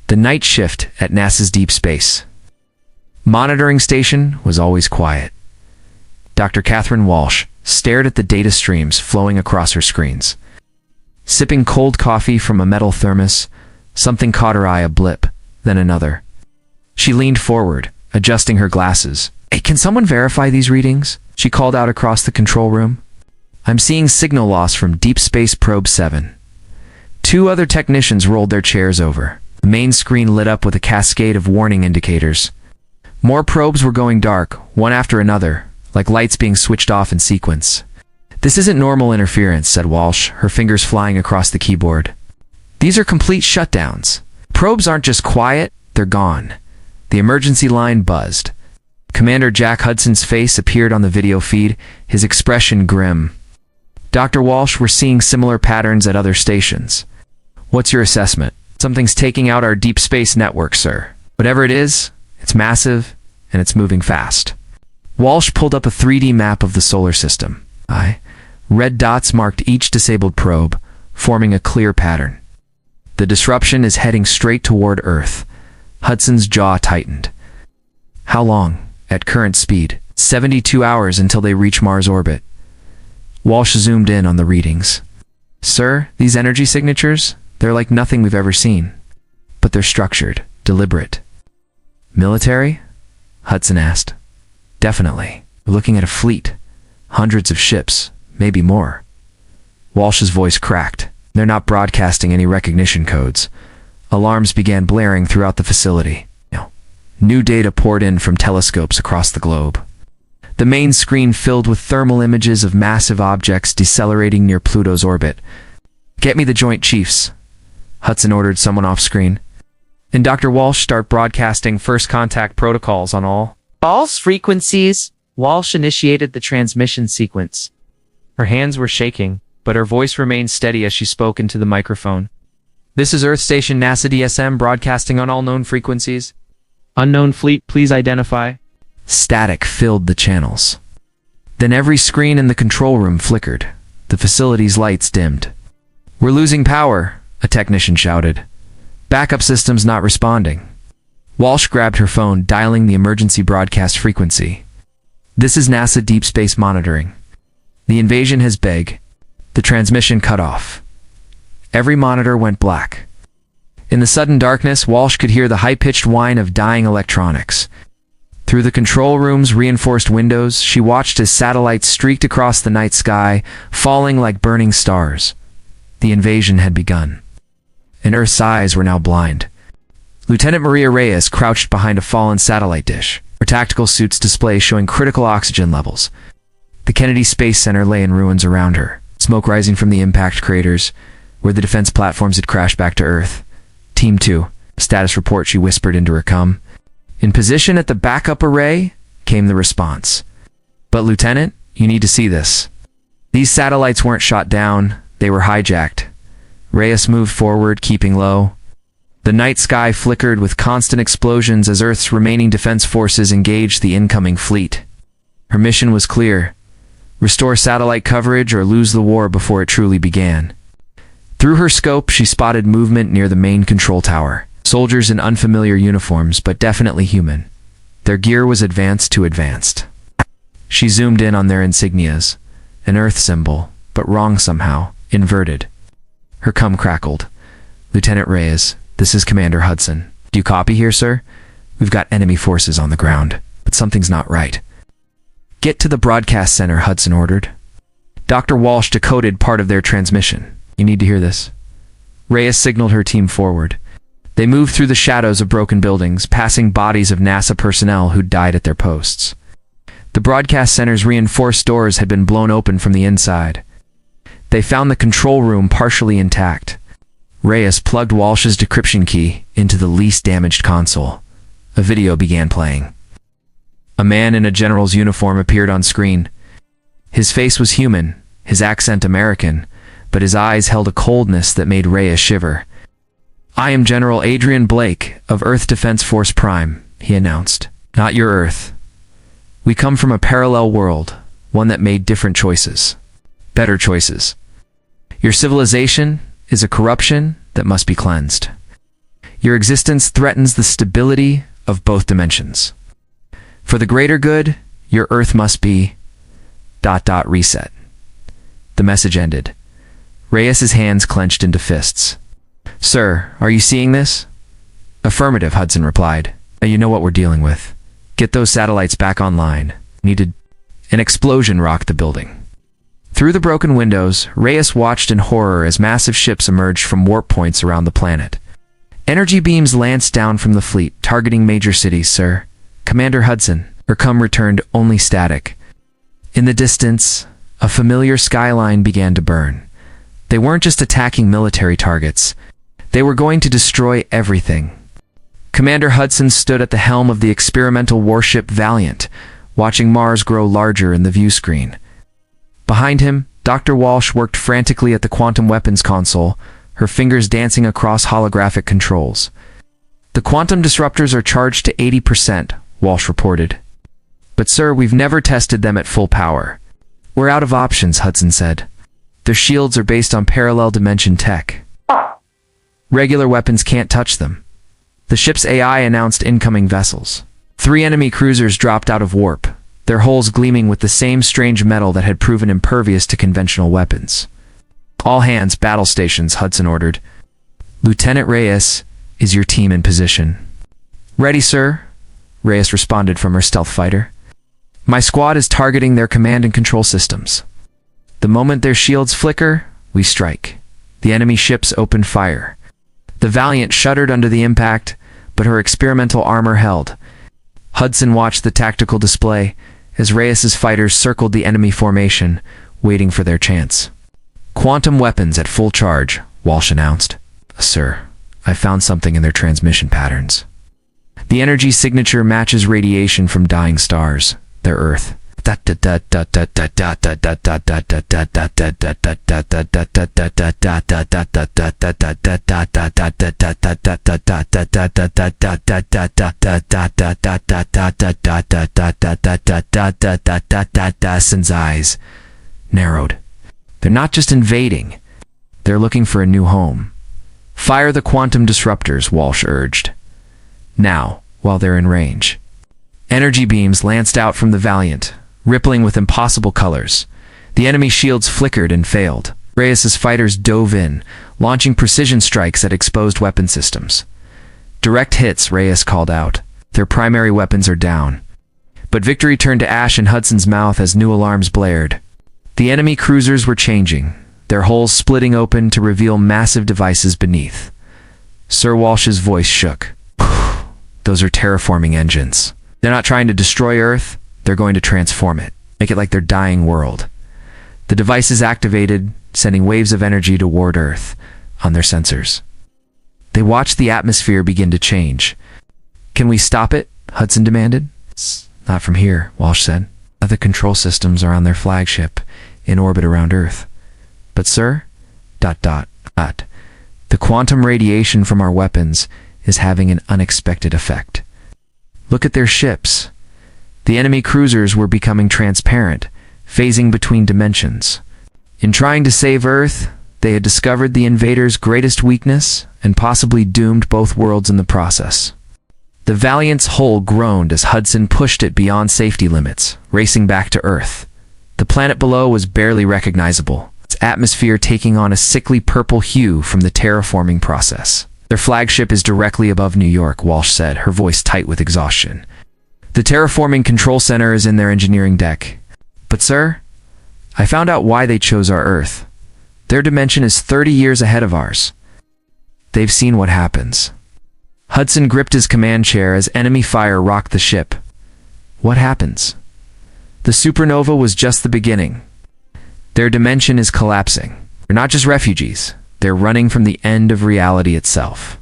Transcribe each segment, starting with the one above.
The night shift at NASA's deep space. Monitoring station was always quiet. Dr. Catherine Walsh stared at the data streams flowing across her screens. Sipping cold coffee from a metal thermos, something caught her eye, a blip, then another. She leaned forward, adjusting her glasses. "Hey, can someone verify these readings?" she called out across the control room. "I'm seeing signal loss from Deep Space Probe 7. Two other technicians rolled their chairs over. The main screen lit up with a cascade of warning indicators. More probes were going dark, one after another, like lights being switched off in sequence. "This isn't normal interference," said Walsh, her fingers flying across the keyboard. "These are complete shutdowns. Probes aren't just quiet, they're gone." The emergency line buzzed. Commander Jack Hudson's face appeared on the video feed, his expression grim. "Dr. Walsh, we're seeing similar patterns at other stations. What's your assessment?" "Something's taking out our deep space network, sir. Whatever it is, it's massive, and it's moving fast." Walsh pulled up a 3D map of the solar system. Red dots marked each disabled probe, forming a clear pattern. "The disruption is heading straight toward Earth." Hudson's jaw tightened. "How long?" "At current speed, 72 hours until they reach Mars orbit." Walsh zoomed in on the readings. "Sir, these energy signatures, they're like nothing we've ever seen. But they're structured, deliberate." "Military?" Hudson asked. "Definitely. We're looking at a fleet. Hundreds of ships, maybe more." Walsh's voice cracked. "They're not broadcasting any recognition codes." Alarms began blaring throughout the facility. New data poured in from telescopes across the globe. The main screen filled with thermal images of massive objects decelerating near Pluto's orbit. "Get me the Joint Chiefs," Hudson ordered someone off screen. "And Dr. Walsh, start broadcasting first contact protocols on all frequencies." Walsh initiated the transmission sequence. Her hands were shaking, but her voice remained steady as she spoke into the microphone. "This is Earth Station NASA DSM broadcasting on all known frequencies. Unknown fleet, please identify." Static filled the channels. Then every screen in the control room flickered. The facility's lights dimmed. "We're losing power," a technician shouted. "Backup systems not responding." Walsh grabbed her phone, dialing the emergency broadcast frequency. "This is NASA Deep Space Monitoring. The invasion has begun." The transmission cut off. Every monitor went black. In the sudden darkness, Walsh could hear the high-pitched whine of dying electronics. Through the control room's reinforced windows, she watched as satellites streaked across the night sky, falling like burning stars. The invasion had begun. And Earth's eyes were now blind. Lieutenant Maria Reyes crouched behind a fallen satellite dish, her tactical suit's display showing critical oxygen levels. The Kennedy Space Center lay in ruins around her, smoke rising from the impact craters, where the defense platforms had crashed back to Earth. "Team 2, status report," she whispered into her com. "In position at the backup array," came the response. "But Lieutenant, you need to see this. These satellites weren't shot down, they were hijacked." Reyes moved forward, keeping low. The night sky flickered with constant explosions as Earth's remaining defense forces engaged the incoming fleet. Her mission was clear: restore satellite coverage or lose the war before it truly began. Through her scope, she spotted movement near the main control tower. Soldiers in unfamiliar uniforms, but definitely human. Their gear was advanced to advanced. She zoomed in on their insignias. An Earth symbol, but wrong somehow, inverted. Her cum crackled. "Lieutenant Reyes, this is Commander Hudson. Do you copy here, sir? We've got enemy forces on the ground, but something's not right." "Get to the broadcast center," Hudson ordered. Dr. Walsh decoded part of their transmission. "You need to hear this." Reyes signaled her team forward. They moved through the shadows of broken buildings, passing bodies of NASA personnel who'd died at their posts. The broadcast center's reinforced doors had been blown open from the inside. They found the control room partially intact. Reyes plugged Walsh's decryption key into the least damaged console. A video began playing. A man in a general's uniform appeared on screen. His face was human, his accent American, but his eyes held a coldness that made Reyes shiver. "I am General Adrian Blake of Earth Defense Force Prime," he announced. "Not your Earth. We come from a parallel world, one that made different choices. Better choices. Your civilization is a corruption that must be cleansed. Your existence threatens the stability of both dimensions. For the greater good, your Earth must be... reset. The message ended. Reyes's hands clenched into fists. Sir, are you seeing this? Affirmative, Hudson replied. Now you know what we're dealing with. Get those satellites back online. Needed. An explosion rocked the building. Through the broken windows, Reyes watched in horror as massive ships emerged from warp points around the planet. Energy beams lanced down from the fleet, targeting major cities, sir. Commander Hudson, Urcum returned only static. In the distance, a familiar skyline began to burn. They weren't just attacking military targets. They were going to destroy everything. Commander Hudson stood at the helm of the experimental warship Valiant, watching Mars grow larger in the view screen. Behind him, Dr. Walsh worked frantically at the quantum weapons console, her fingers dancing across holographic controls. The quantum disruptors are charged to 80%, Walsh reported. But sir, we've never tested them at full power. We're out of options, Hudson said. Their shields are based on parallel dimension tech. Regular weapons can't touch them. The ship's AI announced incoming vessels. 3 enemy cruisers dropped out of warp, their hulls gleaming with the same strange metal that had proven impervious to conventional weapons. All hands, battle stations, Hudson ordered. Lieutenant Reyes, is your team in position? Ready, sir, Reyes responded from her stealth fighter. My squad is targeting their command and control systems. The moment their shields flicker, we strike. The enemy ships open fire. The Valiant shuddered under the impact, but her experimental armor held. Hudson watched the tactical display as Reyes's fighters circled the enemy formation, waiting for their chance. Quantum weapons at full charge, Walsh announced. Sir, I found something in their transmission patterns. The energy signature matches radiation from dying stars, their Earth. Hudson's eyes narrowed. They're not just invading. They're looking for a new home. Fire the quantum disruptors, Walsh urged. Now, while they're in range. Energy beams lanced out from the Valiant, rippling with impossible colors. The enemy shields flickered and failed. Reyes's fighters dove in, launching precision strikes at exposed weapon systems. Direct hits, Reyes called out. Their primary weapons are down. But victory turned to ash in Hudson's mouth as new alarms blared. The enemy cruisers were changing, their hulls splitting open to reveal massive devices beneath. Sir Walsh's voice shook. Those are terraforming engines. They're not trying to destroy Earth, they're going to transform it, make it like their dying world. The devices activated, sending waves of energy toward Earth on their sensors. They watched the atmosphere begin to change. Can we stop it? Hudson demanded. Not from here, Walsh said. Other control systems are on their flagship, in orbit around Earth. But sir, ... The quantum radiation from our weapons is having an unexpected effect. Look at their ships. The enemy cruisers were becoming transparent, phasing between dimensions. In trying to save Earth, they had discovered the invaders' greatest weakness and possibly doomed both worlds in the process. The Valiant's hull groaned as Hudson pushed it beyond safety limits, racing back to Earth. The planet below was barely recognizable, its atmosphere taking on a sickly purple hue from the terraforming process. Their flagship is directly above New York, Walsh said, her voice tight with exhaustion. The terraforming control center is in their engineering deck. But sir, I found out why they chose our Earth. Their dimension is 30 years ahead of ours. They've seen what happens. Hudson gripped his command chair as enemy fire rocked the ship. What happens? The supernova was just the beginning. Their dimension is collapsing. They're not just refugees. They're running from the end of reality itself.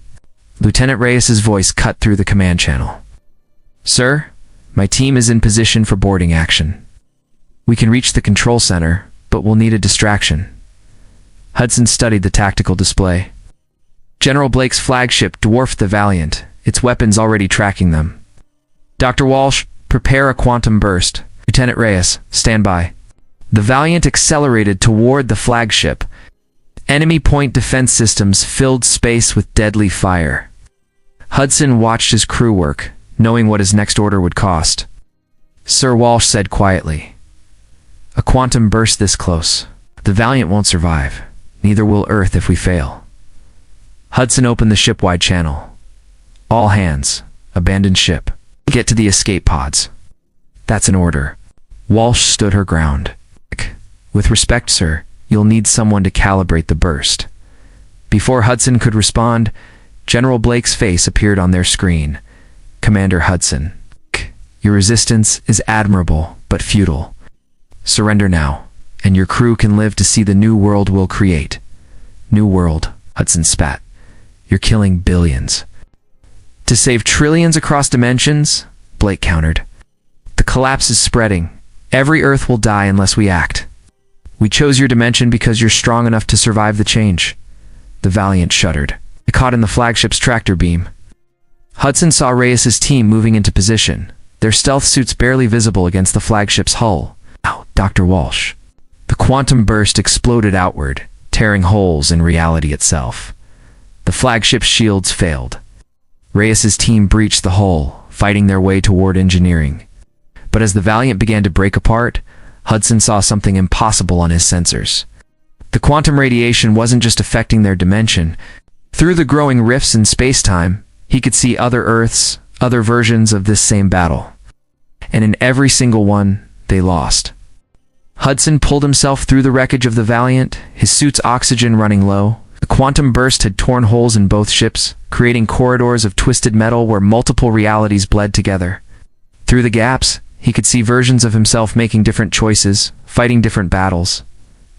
Lieutenant Reyes's voice cut through the command channel. Sir, my team is in position for boarding action. We can reach the control center, but we'll need a distraction. Hudson studied the tactical display. General Blake's flagship dwarfed the Valiant, its weapons already tracking them. Dr. Walsh, prepare a quantum burst. Lieutenant Reyes, stand by. The Valiant accelerated toward the flagship. Enemy point defense systems filled space with deadly fire. Hudson watched his crew work, knowing what his next order would cost. Sir Walsh said quietly, "A quantum burst this close. The Valiant won't survive. Neither will Earth if we fail." Hudson opened the ship-wide channel. "All hands, abandon ship. Get to the escape pods." "That's an order." Walsh stood her ground. "With respect, sir, you'll need someone to calibrate the burst." Before Hudson could respond, General Blake's face appeared on their screen. "Commander Hudson, your resistance is admirable, but futile. Surrender now, and your crew can live to see the new world we'll create." "New world," Hudson spat. "You're killing billions." "To save trillions across dimensions," Blake countered. "The collapse is spreading. Every Earth will die unless we act. We chose your dimension because you're strong enough to survive the change." The Valiant shuddered. It caught in the flagship's tractor beam. Hudson saw Reyes's team moving into position, their stealth suits barely visible against the flagship's hull. "Ow, Dr. Walsh." The quantum burst exploded outward, tearing holes in reality itself. The flagship's shields failed. Reyes's team breached the hull, fighting their way toward engineering. But as the Valiant began to break apart, Hudson saw something impossible on his sensors. The quantum radiation wasn't just affecting their dimension. Through the growing rifts in space-time, he could see other Earths, other versions of this same battle. And in every single one, they lost. Hudson pulled himself through the wreckage of the Valiant, his suit's oxygen running low. The quantum burst had torn holes in both ships, creating corridors of twisted metal where multiple realities bled together. Through the gaps, he could see versions of himself making different choices, fighting different battles.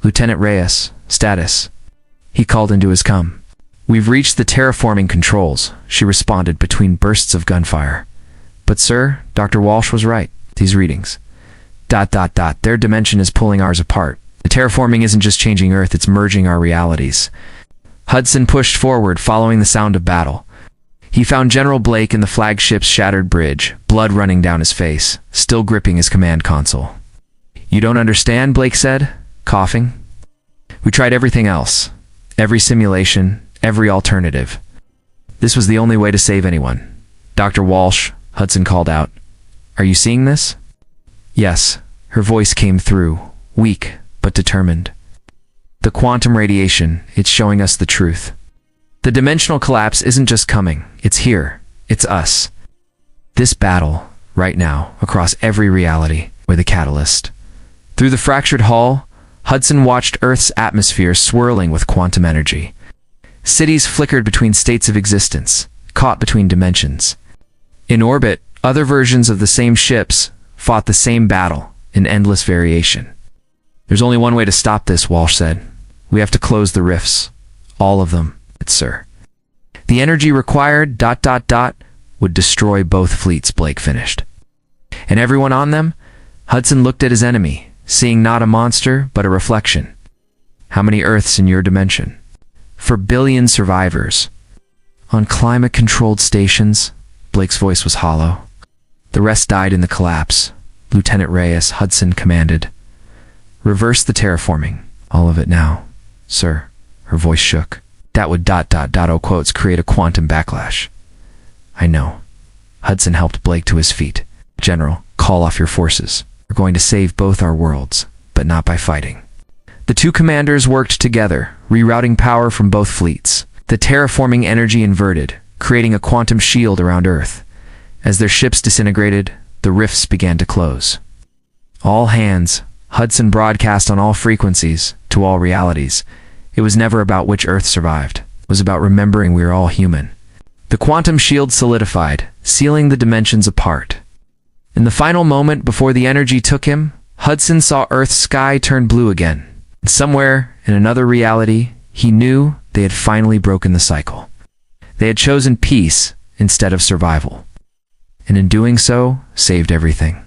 "Lieutenant Reyes, status." He called into his com. "We've reached the terraforming controls," she responded between bursts of gunfire. "But sir, Dr. Walsh was right. These readings. ... Their dimension is pulling ours apart. The terraforming isn't just changing Earth, it's merging our realities." Hudson pushed forward, following the sound of battle. He found General Blake in the flagship's shattered bridge, blood running down his face, still gripping his command console. "You don't understand," Blake said, coughing. "We tried everything else. Every simulation, every alternative. This was the only way to save anyone." "Dr. Walsh," Hudson called out. "Are you seeing this?" "Yes." Her voice came through, weak but determined. "The quantum radiation, it's showing us the truth. The dimensional collapse isn't just coming, it's here. It's us. This battle, right now, across every reality, we're the catalyst." Through the fractured hull, Hudson watched Earth's atmosphere swirling with quantum energy. Cities flickered between states of existence, caught between dimensions. In orbit, other versions of the same ships fought the same battle in endless variation. "There's only one way to stop this," Walsh said. "We have to close the rifts. All of them, sir. The energy required ... would destroy both fleets," Blake finished. "And everyone on them?" Hudson looked at his enemy, seeing not a monster, but a reflection. "How many Earths in your dimension?" "For billion survivors." "On climate-controlled stations?" Blake's voice was hollow. "The rest died in the collapse." "Lieutenant Reyes," Hudson commanded. "Reverse the terraforming. All of it now, sir." Her voice shook. "That would ... create a quantum backlash." "I know." Hudson helped Blake to his feet. "General, call off your forces. We're going to save both our worlds, but not by fighting." The two commanders worked together, rerouting power from both fleets. The terraforming energy inverted, creating a quantum shield around Earth. As their ships disintegrated, the rifts began to close. "All hands," Hudson broadcast on all frequencies, to all realities. It was never about which Earth survived. It was about remembering we are all human. The quantum shield solidified, sealing the dimensions apart. In the final moment before the energy took him, Hudson saw Earth's sky turn blue again. And somewhere, in another reality, he knew they had finally broken the cycle. They had chosen peace instead of survival. And in doing so, saved everything.